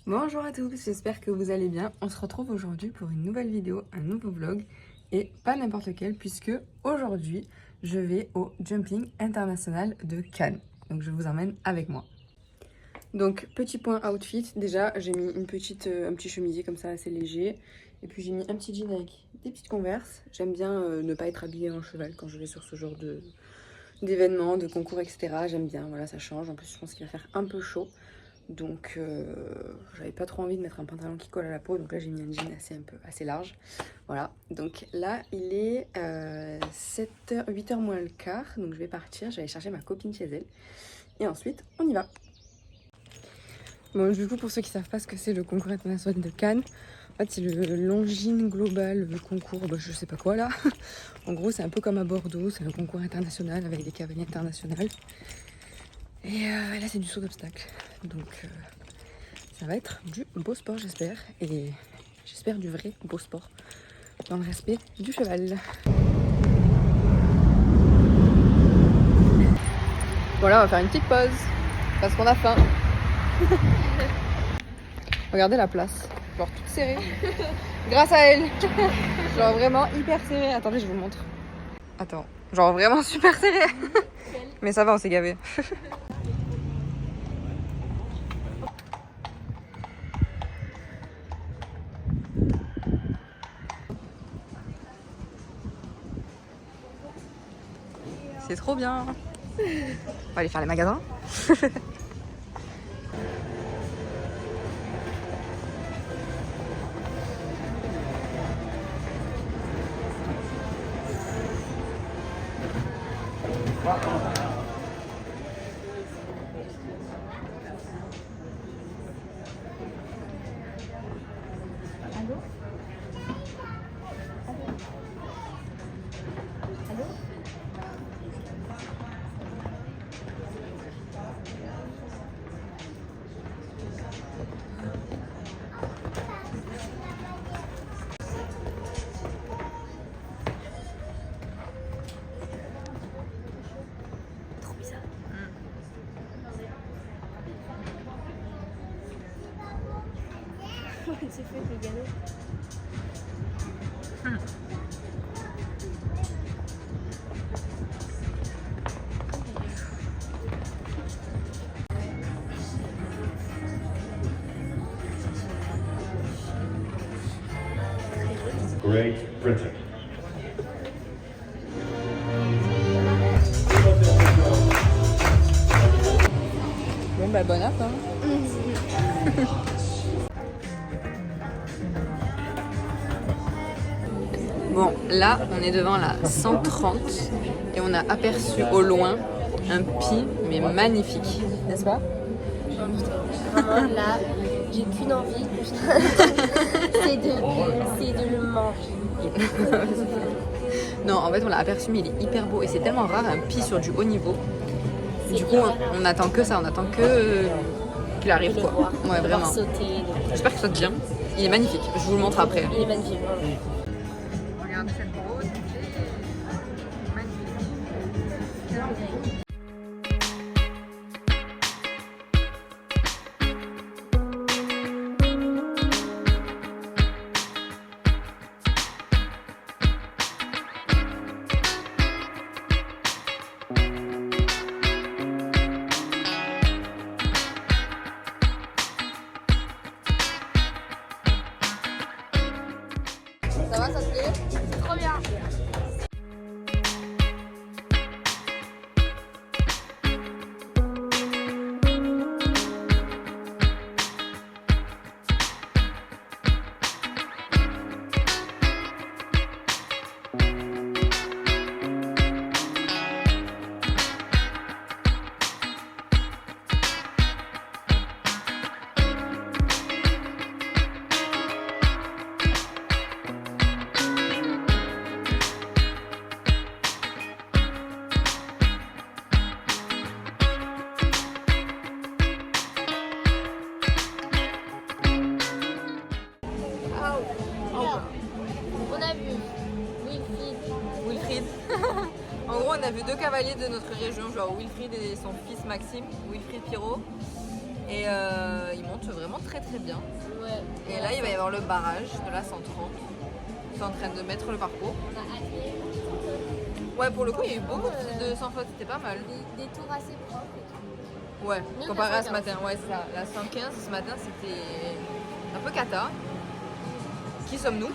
Bonjour à tous, j'espère que vous allez bien. On se retrouve aujourd'hui pour une nouvelle vidéo, un nouveau vlog, et pas n'importe lequel puisque aujourd'hui je vais au Jumping International de Cannes. Donc je vous emmène avec moi. Donc petit point outfit, déjà j'ai mis un petit chemisier comme ça assez léger, et puis j'ai mis un petit jean avec des petites converses. J'aime bien ne pas être habillée en cheval quand je vais sur ce genre d'événements, de concours, etc. J'aime bien, voilà, ça change. En plus je pense qu'il va faire un peu chaud. Donc j'avais pas trop envie de mettre un pantalon qui colle à la peau, donc là j'ai mis un jean assez large. Voilà, donc là il est 8h moins le quart, donc je vais partir, je vais aller chercher ma copine chez elle. Et ensuite on y va. Bon, du coup pour ceux qui savent pas ce que c'est le concours international de Cannes, en fait c'est le Longines Global, le concours, je sais pas quoi là. En gros c'est un peu comme à Bordeaux, c'est un concours international avec des cavaliers internationaux. Et là c'est du saut d'obstacle, donc ça va être du beau sport j'espère, et j'espère du vrai beau sport, dans le respect du cheval. Voilà, on va faire une petite pause, parce qu'on a faim. Regardez la place, genre toute serrée, grâce à elle. Genre vraiment hyper serrée, attendez je vous montre. Attends, genre vraiment super serrée. Mais ça va, on s'est gavé. C'est trop bien. On va aller faire les magasins. C'est fait avec les galops. Great Britain. Bon bah bon app hein. Bon là on est devant la 130 et on a aperçu au loin un pie mais magnifique, n'est-ce pas? Vraiment là, j'ai qu'une envie, c'est de le manger. Non en fait on l'a aperçu mais il est hyper beau et c'est tellement rare un pie sur du haut niveau. Du coup on attend que ça, on attend que qu'il arrive quoi. Ouais vraiment. J'espère qu'il saute bien. Il est magnifique, je vous le montre après. Il est magnifique. Vraiment. Regardez cette beauté. Magnifique. Ça va, ça te plaît? C'est trop bien. On a vu Wilfried. En gros, on a vu deux cavaliers de notre région, genre Wilfried et son fils Maxime, Wilfried Pirot. Et ils montent vraiment très très très bien. Ouais. Et là, il va y avoir le barrage de la 130. Ils sont en train de mettre le parcours. On a hâte. Ouais, pour le coup, il y a eu beaucoup de sans faute, c'était pas mal. Des tours assez propres et tout. Ouais, Mieux comparé que la à ce matin. Ouais, c'est ça. La 115, ce matin, c'était un peu cata. Qui sommes-nous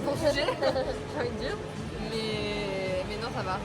pour juger, j'ai envie de dire. Mais non, ça va.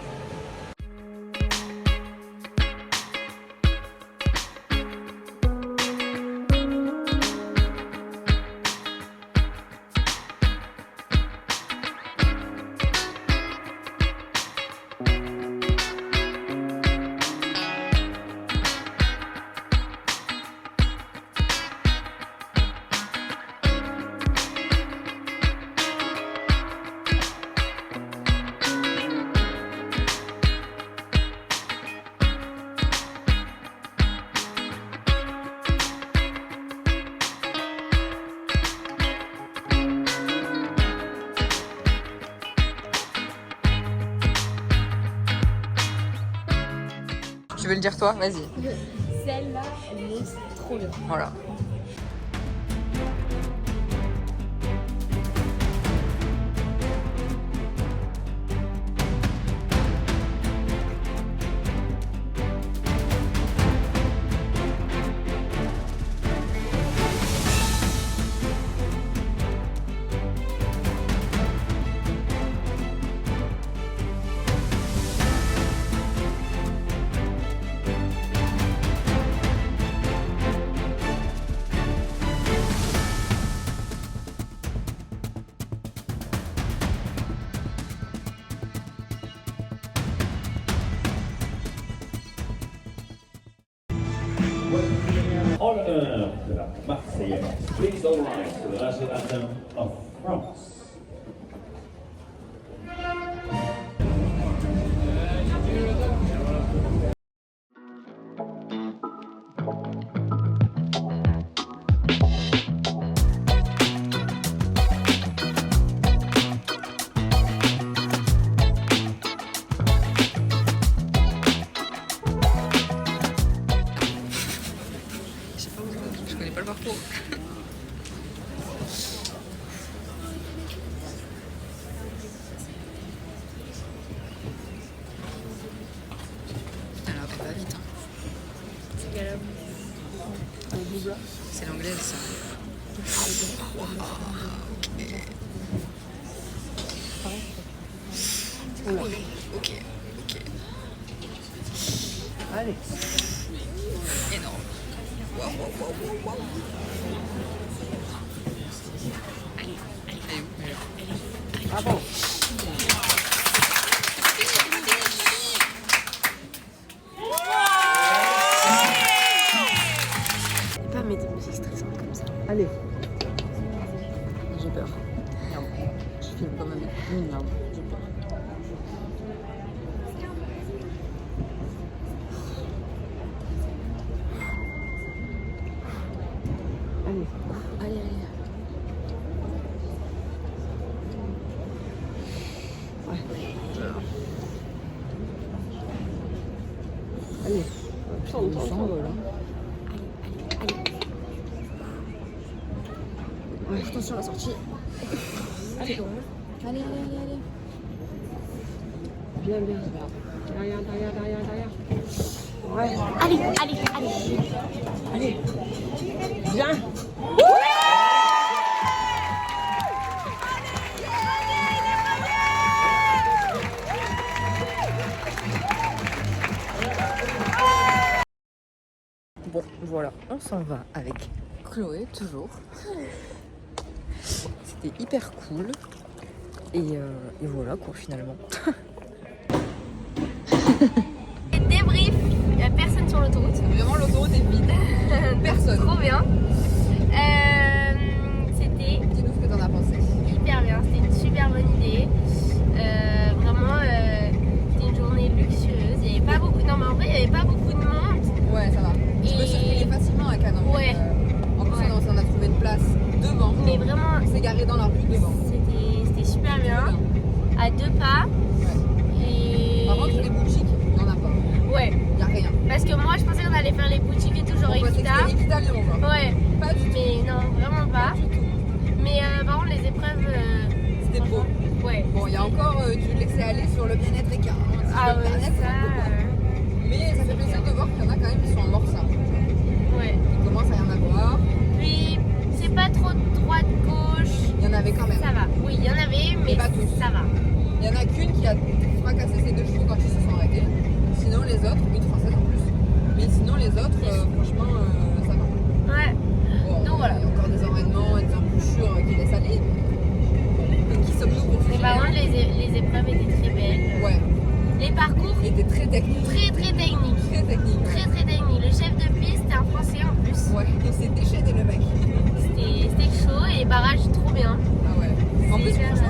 Tu veux le dire toi? Vas-y. Celle-là, elle est trop bien. Voilà. En l'honneur de la Marseillaise, please all rise to the national anthem of France. Je connais pas le parcours. Alors, elle va vite. C'est l'anglaise, ça. Ok. Allez. Énorme. Wow. Allez, où? Bravo. Pas mettre des musiques stressantes comme ça. Allez. J'ai peur. Merde. Je filme quand même. Merde. J'ai peur. Allez. Allez. On s'envole. Allez. Ouais, attention à la sortie. Allez. Allez. Bien. Derrière. Ouais. Allez. Bien. Bon, voilà, on s'en va avec Chloé, toujours. C'était hyper cool. Et voilà quoi, finalement. Débrief, il n'y a personne sur l'autoroute. Vraiment, l'autoroute est vide. Personne. Trop bien. C'était Dis-nous ce que t'en as pensé. hyper bien, c'était une super bonne idée. Vraiment, c'était une journée luxueuse. Il y avait pas beaucoup. Non, mais en vrai, il n'y avait pas beaucoup de monde. Ouais, ça va. Tu peux Et- circuler facilement à Cannes. Ouais. En plus, Ouais. on a trouvé une place devant. Mais vraiment, On s'est garé dans la rue devant. c'était super bien. À 2 pas. Ouais. Et. Par contre, les boutiques, il n'y en a pas. Ouais. Il n'y a rien. Parce que moi, je pensais qu'on allait faire les boutiques et tout, genre On pensait que Equita. c'était Equita Lyon, quoi. Ouais. Pas du tout. Mais non, encore du laisser aller sur le bien-être écart. Hein. Ah Le ouais, bien-être, ça. mais ça fait plaisir de voir qu'il y en a quand même qui sont en mort ça. Ouais. Il commence à y en avoir. Puis, c'est pas trop droite-gauche. Il y en avait quand même. Ça va. Oui, il y en avait, mais pas tous. ça va. Il y en a qu'une qui a fracassé ses 2 chevaux quand ils se sont arrêtés. Sinon les autres, une française en plus. Mais sinon les autres, franchement, ça va. Ouais. Bon, Donc voilà. il y a encore des enraînements et des embouchures qui laissent aller. Et qui sommes-nous pour Mais juger, par hein. contre, les épreuves étaient très belles. Ouais, Les parcours, il était très technique. très techniques. Très technique. Ouais. Très technique. Le chef de piste, c'était un français en plus. Ouais, il s'est déchaîné le mec. C'était chaud et les barrages trop bien. Ah ouais. En plus, Super. franchement,